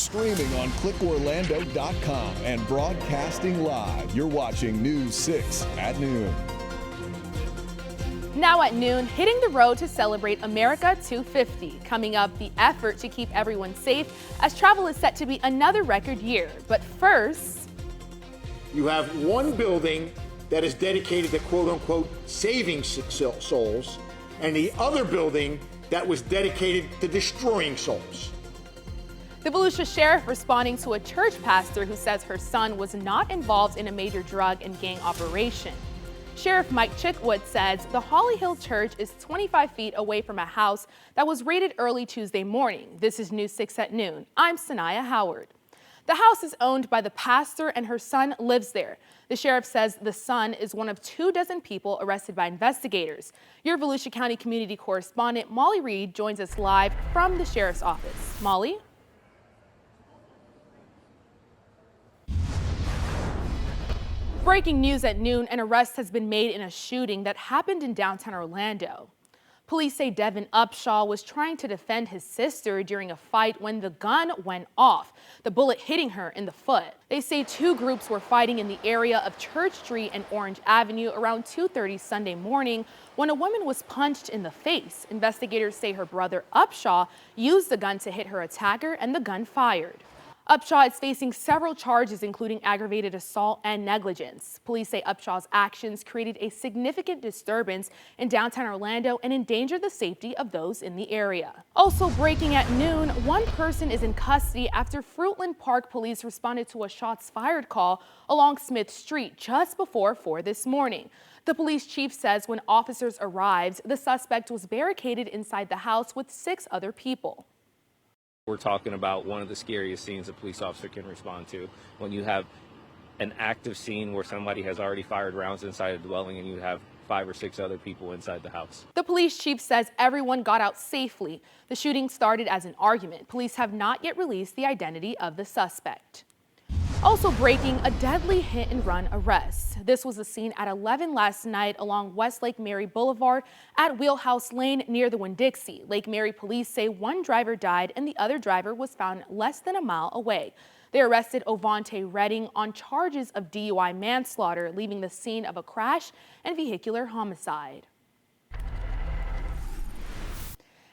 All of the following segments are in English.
Streaming on clickorlando.com and broadcasting live. You're watching News 6 at noon. Now at noon, hitting the road to celebrate America 250. Coming up, the effort to keep everyone safe as travel is set to be another record year. But first, you have one building that is dedicated to quote-unquote saving souls, and the other building that was dedicated to destroying souls. The Volusia sheriff responding to a church pastor who says her son was not involved in a major drug and gang operation. Sheriff Mike Chickwood says the Holly Hill Church is 25 feet away from a house that was raided early Tuesday morning. This is News 6 at noon. I'm Sannaya Howard. The house is owned by the pastor and her son lives there. The sheriff says the son is one of 24 people arrested by investigators. Your Volusia County community correspondent Molly Reed joins us live from the sheriff's office. Molly? Breaking news at noon, an arrest has been made in a shooting that happened in downtown Orlando. Police say Devin Upshaw was trying to defend his sister during a fight when the gun went off, the bullet hitting her in the foot. They say two groups were fighting in the area of Church Street and Orange Avenue around 2:30 Sunday morning when a woman was punched in the face. Investigators say her brother Upshaw used the gun to hit her attacker and the gun fired. Upshaw is facing several charges, including aggravated assault and negligence. Police say Upshaw's actions created a significant disturbance in downtown Orlando and endangered the safety of those in the area. Also breaking at noon, one person is in custody after Fruitland Park police responded to a shots fired call along Smith Street just before 4 this morning. The police chief says when officers arrived, the suspect was barricaded inside the house with 6 other people. We're talking about one of the scariest scenes a police officer can respond to. When you have an active scene where somebody has already fired rounds inside a dwelling and you have 5 or 6 other people inside the house. The police chief says everyone got out safely. The shooting started as an argument. Police have not yet released the identity of the suspect. Also breaking, a deadly hit-and-run arrest. This was the scene at 11 last night along West Lake Mary Boulevard at Wheelhouse Lane near the Winn-Dixie. Lake Mary police say one driver died and the other driver was found less than a mile away. They arrested Ovante Redding on charges of DUI manslaughter, leaving the scene of a crash and vehicular homicide.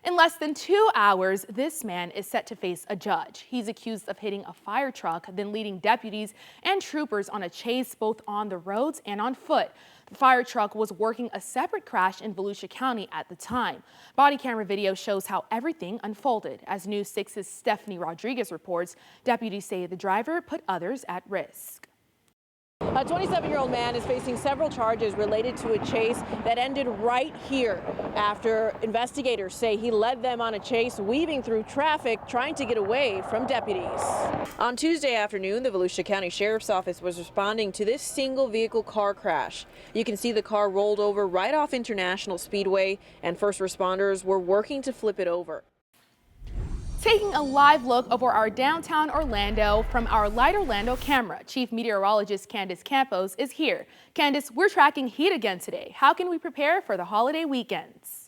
In less than 2 hours, this man is set to face a judge. He's accused of hitting a fire truck, then leading deputies and troopers on a chase both on the roads and on foot. The fire truck was working a separate crash in Volusia County at the time. Body camera video shows how everything unfolded. As News 6's Stephanie Rodriguez reports, deputies say the driver put others at risk. A 27-year-old man is facing several charges related to a chase that ended right here after investigators say he led them on a chase weaving through traffic trying to get away from deputies. On Tuesday afternoon, the Volusia County Sheriff's Office was responding to this single vehicle car crash. You can see the car rolled over right off International Speedway, and first responders were working to flip it over. Taking a live look over our downtown Orlando from our Light Orlando camera, Chief Meteorologist Candace Campos is here. Candace, we're tracking heat again today. How can we prepare for the holiday weekends?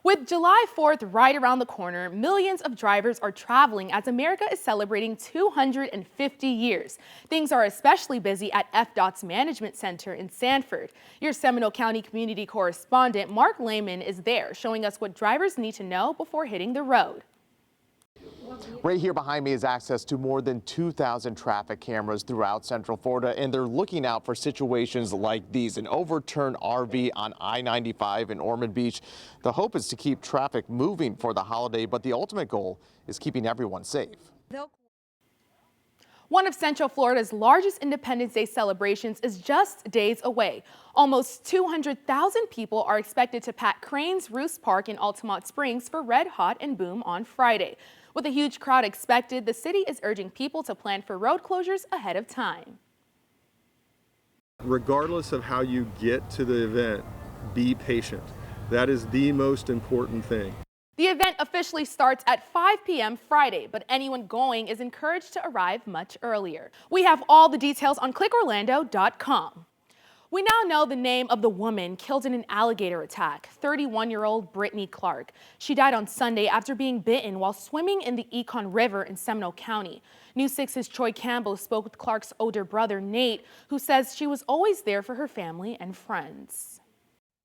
With July 4th right around the corner, millions of drivers are traveling as America is celebrating 250 years. Things are especially busy at FDOT's Management Center in Sanford. Your Seminole County community correspondent Mark Lehman is there showing us what drivers need to know before hitting the road. Right here behind me is access to more than 2,000 traffic cameras throughout Central Florida, and they're looking out for situations like these, an overturned RV on I-95 in Ormond Beach. The hope is to keep traffic moving for the holiday, but the ultimate goal is keeping everyone safe. One of Central Florida's largest Independence Day celebrations is just days away. Almost 200,000 people are expected to pack Cranes Roost Park in Altamont Springs for Red Hot and Boom on Friday. With a huge crowd expected, the city is urging people to plan for road closures ahead of time. Regardless of how you get to the event, be patient. That is the most important thing. The event officially starts at 5 p.m. Friday, but anyone going is encouraged to arrive much earlier. We have all the details on clickorlando.com. We now know the name of the woman killed in an alligator attack, 31-year-old Brittany Clark. She died on Sunday after being bitten while swimming in the Econ River in Seminole County. News 6's Troy Campbell spoke with Clark's older brother, Nate, who says she was always there for her family and friends.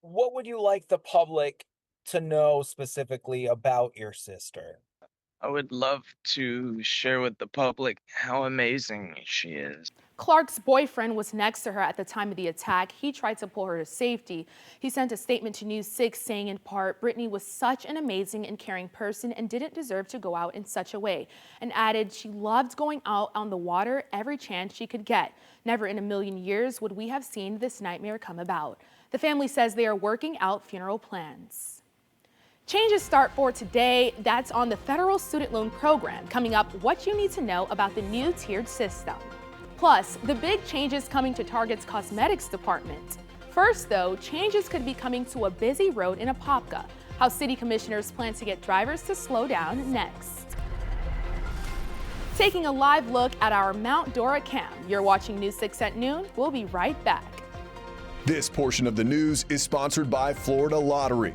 What would you like the public to know specifically about your sister? I would love to share with the public how amazing she is. Clark's boyfriend was next to her at the time of the attack. He tried to pull her to safety. He sent a statement to News 6 saying in part, Brittany was such an amazing and caring person and didn't deserve to go out in such a way, and added she loved going out on the water every chance she could get. Never in a million years would we have seen this nightmare come about. The family says they are working out funeral plans. Changes start for today. That's on the federal student loan program. Coming up, what you need to know about the new tiered system. Plus, the big changes coming to Target's cosmetics department. First, though, changes could be coming to a busy road in Apopka. How city commissioners plan to get drivers to slow down next. Taking a live look at our Mount Dora Cam. You're watching News 6 at noon. We'll be right back. This portion of the news is sponsored by Florida Lottery.